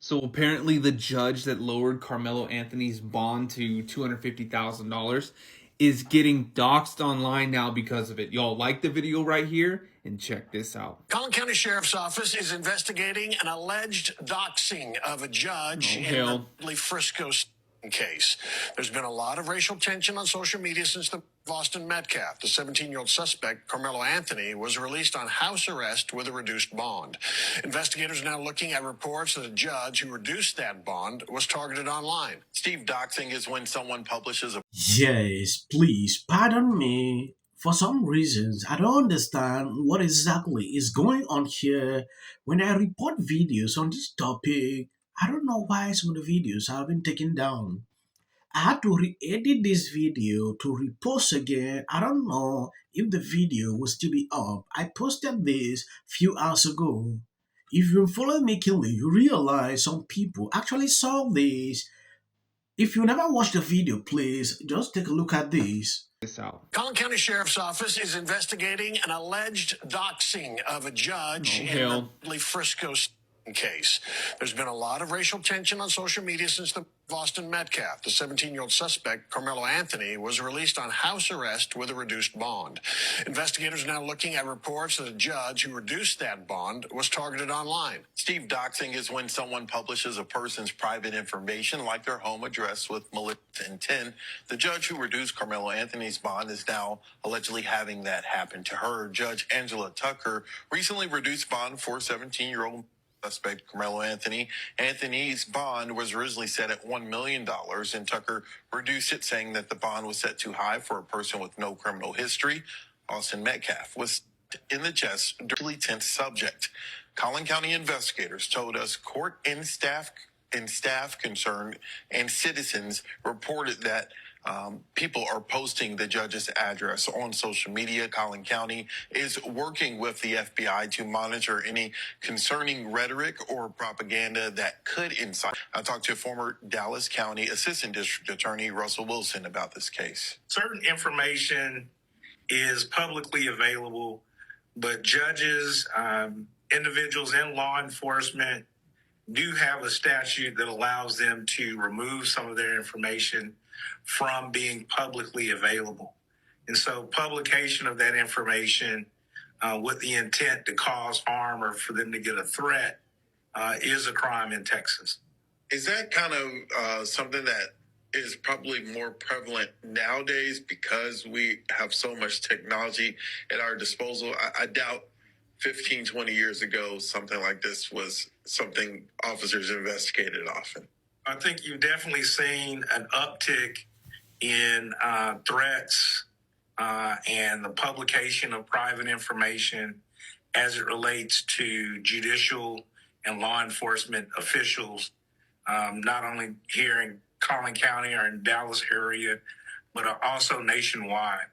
So apparently the judge that lowered Karmelo Anthony's bond to $250,000 is getting doxxed online now because of it. Y'all like the video right here and check this out. Collin County Sheriff's Office is investigating an alleged doxing of a judge in the Frisco case. There's been a lot of racial tension on social media since the Boston Metcalf. The 17-year-old suspect, Karmelo Anthony, was released on house arrest with a reduced bond. Investigators are now looking at reports that a judge who reduced that bond was targeted online. Steve, doxing is when someone publishes a... Yes, please, pardon me. For some reasons, I don't understand what exactly is going on here. When I report videos on this topic, I don't know why some of the videos have been taken down. I had to re-edit this video to repost again. I don't know if the video will still be up. I posted this few hours ago. If you follow me keenly, you realize some people actually saw this. If you never watched the video, please just take a look at this. Collin County Sheriff's Office is investigating an alleged doxing of a judge in the Frisco case. There's been a lot of racial tension on social media since the Boston Metcalf. The 17-year-old suspect, Karmelo Anthony, was released on house arrest with a reduced bond. Investigators are now looking at reports that a judge who reduced that bond was targeted online. Steve, doxing is when someone publishes a person's private information, like their home address, with malicious intent. The judge who reduced Karmelo Anthony's bond is now allegedly having that happen to her. Judge Angela Tucker recently reduced bond for 17-year-old suspect Karmelo Anthony. Anthony's bond was originally set at $1 million, and Tucker reduced it, saying that the bond was set too high for a person with no criminal history. Austin Metcalf was in the chest, really tense subject. Collin County investigators told us court and staff concerned and citizens reported that people are posting the judge's address on social media. Collin County is working with the FBI to monitor any concerning rhetoric or propaganda that could incite. I talked to former Dallas County Assistant District Attorney Russell Wilson about this case. Certain information is publicly available, but judges, individuals in law enforcement do have a statute that allows them to remove some of their information from being publicly available. And so publication of that information with the intent to cause harm or for them to get a threat is a crime in Texas. Is that kind of something that is probably more prevalent nowadays because we have so much technology at our disposal? I doubt 15, 20 years ago, something like this was something officers investigated often. I think you've definitely seen an uptick in threats and the publication of private information as it relates to judicial and law enforcement officials, not only here in Collin County or in Dallas area, but also nationwide.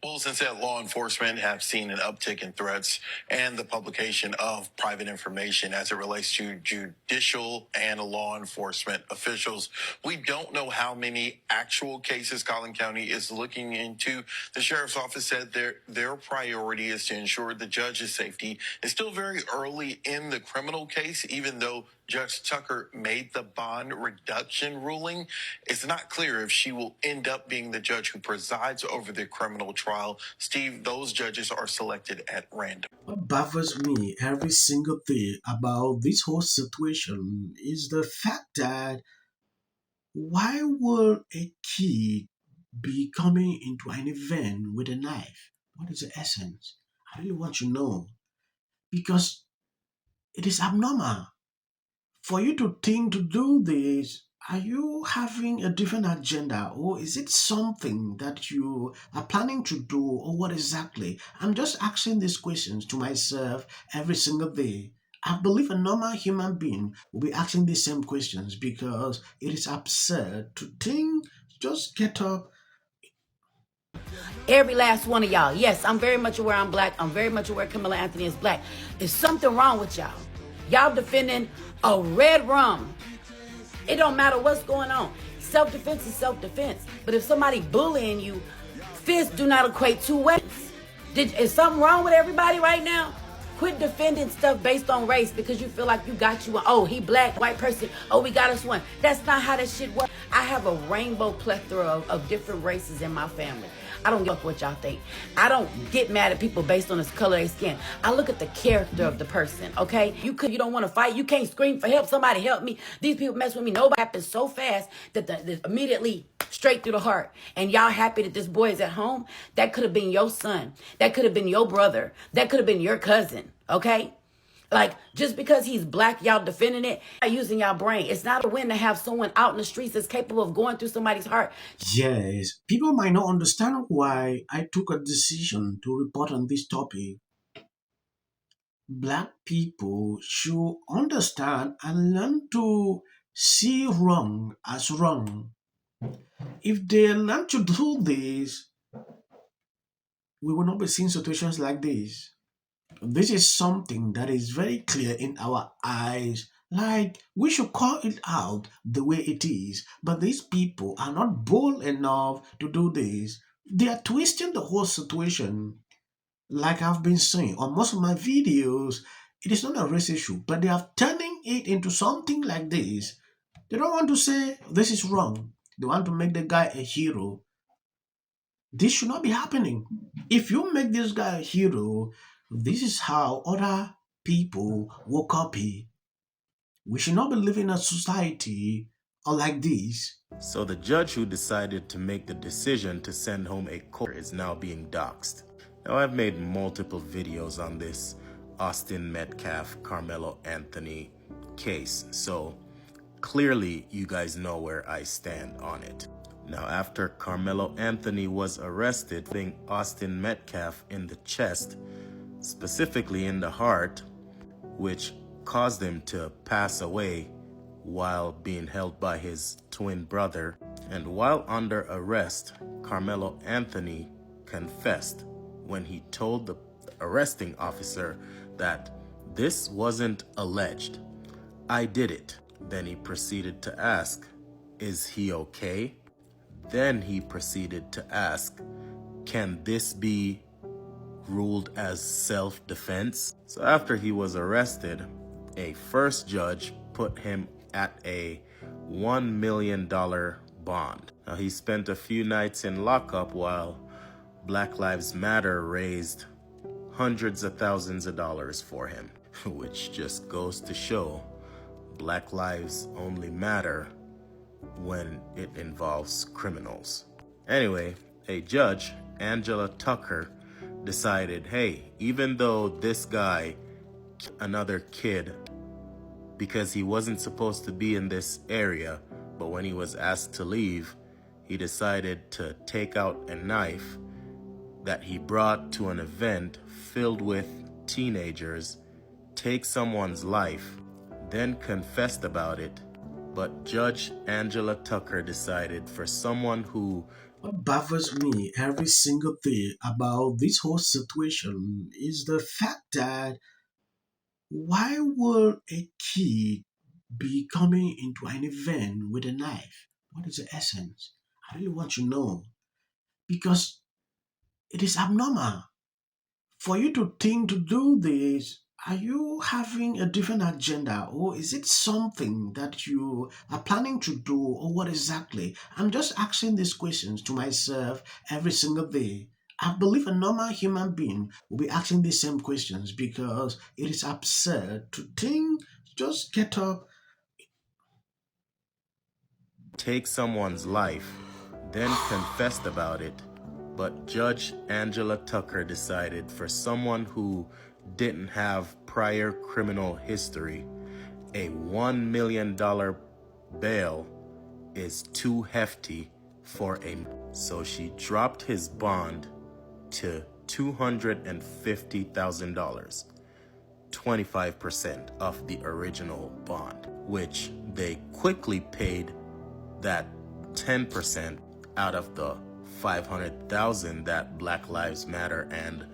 Wilson said law enforcement have seen an uptick in threats and the publication of private information as it relates to judicial and law enforcement officials. We don't know how many actual cases Collin County is looking into. The sheriff's office said their priority is to ensure the judge's safety. It's still very early in the criminal case, even though Judge Tucker made the bond reduction ruling. It's not clear if she will end up being the judge who presides over the criminal trial. Steve, those judges are selected at random. What bothers me every single day about this whole situation is the fact that why would a kid be coming into an event with a knife? What is the essence? I really want to know. Because it is abnormal. For you to think to do this, are you having a different agenda, or is it something that you are planning to do, or what exactly? I'm just asking these questions to myself every single day. I believe a normal human being will be asking these same questions because it is absurd to think, just get up. Every last one of y'all. Yes, I'm very much aware I'm black. I'm very much aware Karmelo Anthony is black. There's something wrong with y'all. Y'all defending a red rum. It don't matter what's going on. Self-defense is self-defense. But if somebody bullying you, fists do not equate to weapons. Is something wrong with everybody right now? Quit defending stuff based on race because you feel like you got you one. Oh, he black, white person. Oh, we got us one. That's not how that shit works. I have a rainbow plethora of different races in my family. I don't give a fuck what y'all think. I don't get mad at people based on the color of their skin. I look at the character of the person, okay? You don't want to fight. You can't scream for help. Somebody help me. These people mess with me. Nobody happens so fast that immediately straight through the heart. And y'all happy that this boy is at home? That could have been your son. That could have been your brother. That could have been your cousin, okay? Like, just because he's black, y'all defending it, using y'all brain. It's not a win to have someone out in the streets that's capable of going through somebody's heart. Yes, people might not understand why I took a decision to report on this topic. Black people should understand and learn to see wrong as wrong. If they learn to do this, we will not be seeing situations like this. This is something that is very clear in our eyes. Like, we should call it out the way it is. But these people are not bold enough to do this. They are twisting the whole situation. Like I've been saying on most of my videos, it is not a race issue, but they are turning it into something like this. They don't want to say this is wrong. They want to make the guy a hero. This should not be happening. If you make this guy a hero, this is how other people will copy. We should not be living in a society like this. So the judge who decided to make the decision to send home a court is now being doxxed. Now, I've made multiple videos on this Austin Metcalf, Karmelo Anthony case, so clearly you guys know where I stand on it. Now, after Karmelo Anthony was arrested, hitting Austin Metcalf in the chest, specifically in the heart, which caused him to pass away while being held by his twin brother. And while under arrest, Karmelo Anthony confessed when he told the arresting officer that this wasn't alleged. I did it. Then he proceeded to ask, is he okay? Then he proceeded to ask, can this be ruled as self-defense? So after he was arrested, a first judge put him at a $1 million bond. Now, he spent a few nights in lockup while Black Lives Matter raised hundreds of thousands of dollars for him, which just goes to show Black lives only matter when it involves criminals. Anyway, a judge, Angela Tucker, decided, hey, even though this guy killed another kid because he wasn't supposed to be in this area, but when he was asked to leave, he decided to take out a knife that he brought to an event filled with teenagers, take someone's life, then confessed about it. But Judge Angela Tucker decided for someone who... What bothers me every single day about this whole situation is the fact that why would a kid be coming into an event with a knife? What is the essence? I really want to know. Because it is abnormal. For you to think to do this, are you having a different agenda, or is it something that you are planning to do, or what exactly? I'm just asking these questions to myself every single day. I believe a normal human being will be asking these same questions because it is absurd to think, just get up. Take someone's life, then confessed about it. But Judge Angela Tucker decided for someone who didn't have prior criminal history, a $1 million bail is too hefty for a... So she dropped his bond to $250,000, 25% of the original bond, which they quickly paid that 10% out of the $500,000 that Black Lives Matter and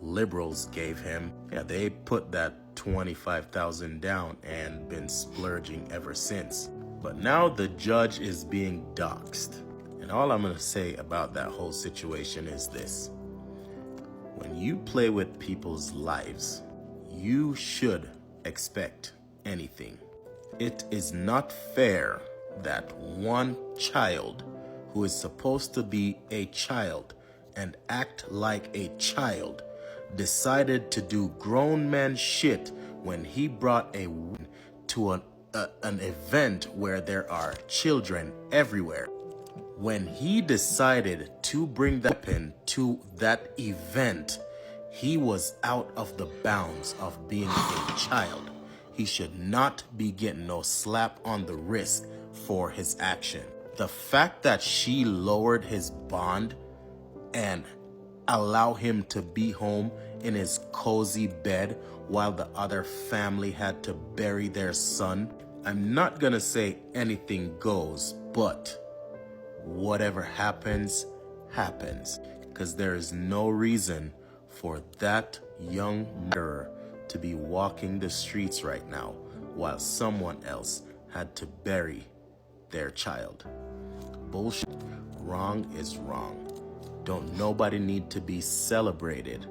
liberals gave him. Yeah, they put that $25,000 down and been splurging ever since. But now the judge is being doxxed. And all I'm gonna say about that whole situation is this. When you play with people's lives, you should expect anything. It is not fair that one child who is supposed to be a child and act like a child decided to do grown man shit when he brought a woman to an event where there are children everywhere. When he decided to bring the weapon to that event, he was out of the bounds of being a child. He should not be getting no slap on the wrist for his action. The fact that she lowered his bond and allow him to be home in his cozy bed while the other family had to bury their son, I'm not gonna say anything goes, but whatever happens, happens. Because there is no reason for that young murderer to be walking the streets right now while someone else had to bury their child. Bullshit. Wrong is wrong. Don't nobody need to be celebrated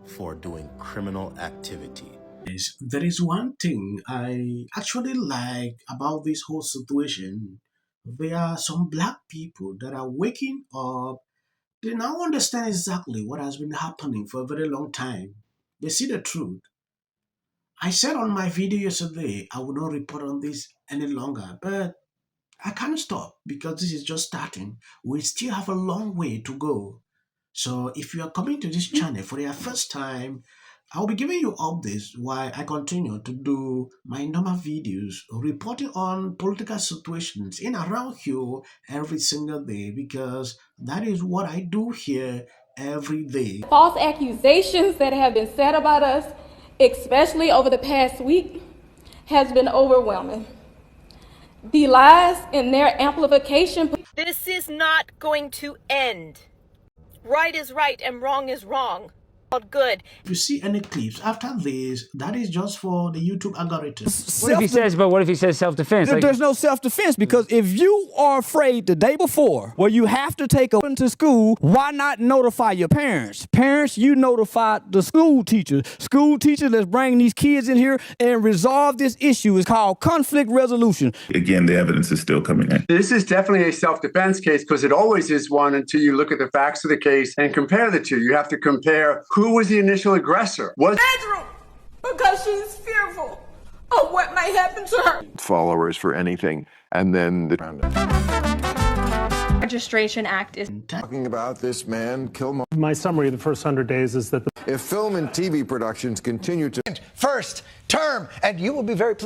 for doing criminal activity. There is one thing I actually like about this whole situation. There are some black people that are waking up. They now understand exactly what has been happening for a very long time. They see the truth. I said on my video yesterday I will not report on this any longer, but I can't stop because this is just starting. We still have a long way to go. So if you are coming to this channel for your first time, I'll be giving you updates while I continue to do my normal videos reporting on political situations in around here every single day, because that is what I do here every day. False accusations that have been said about us, especially over the past week, has been overwhelming. The lies and their amplification. This is not going to end. Right is right and wrong is wrong. All good. If you see any clips after this, that is just for the YouTube algorithm. What if he says self-defense? There's no self-defense, because if you are afraid the day before where you have to take a woman to school, why not notify your parents? Parents, you notify the school teacher. School teacher, let's bring these kids in here and resolve this issue. It's called conflict resolution. Again, the evidence is still coming in. This is definitely a self-defense case, because it always is one until you look at the facts of the case and compare the two. You have to compare who was the initial aggressor. Bedroom, because she's fearful of what might happen to her. Followers for anything, and then the Registration Act is talking about this man kill. My summary of the first 100 days is that if film and TV productions continue to first term, and you will be very pleased.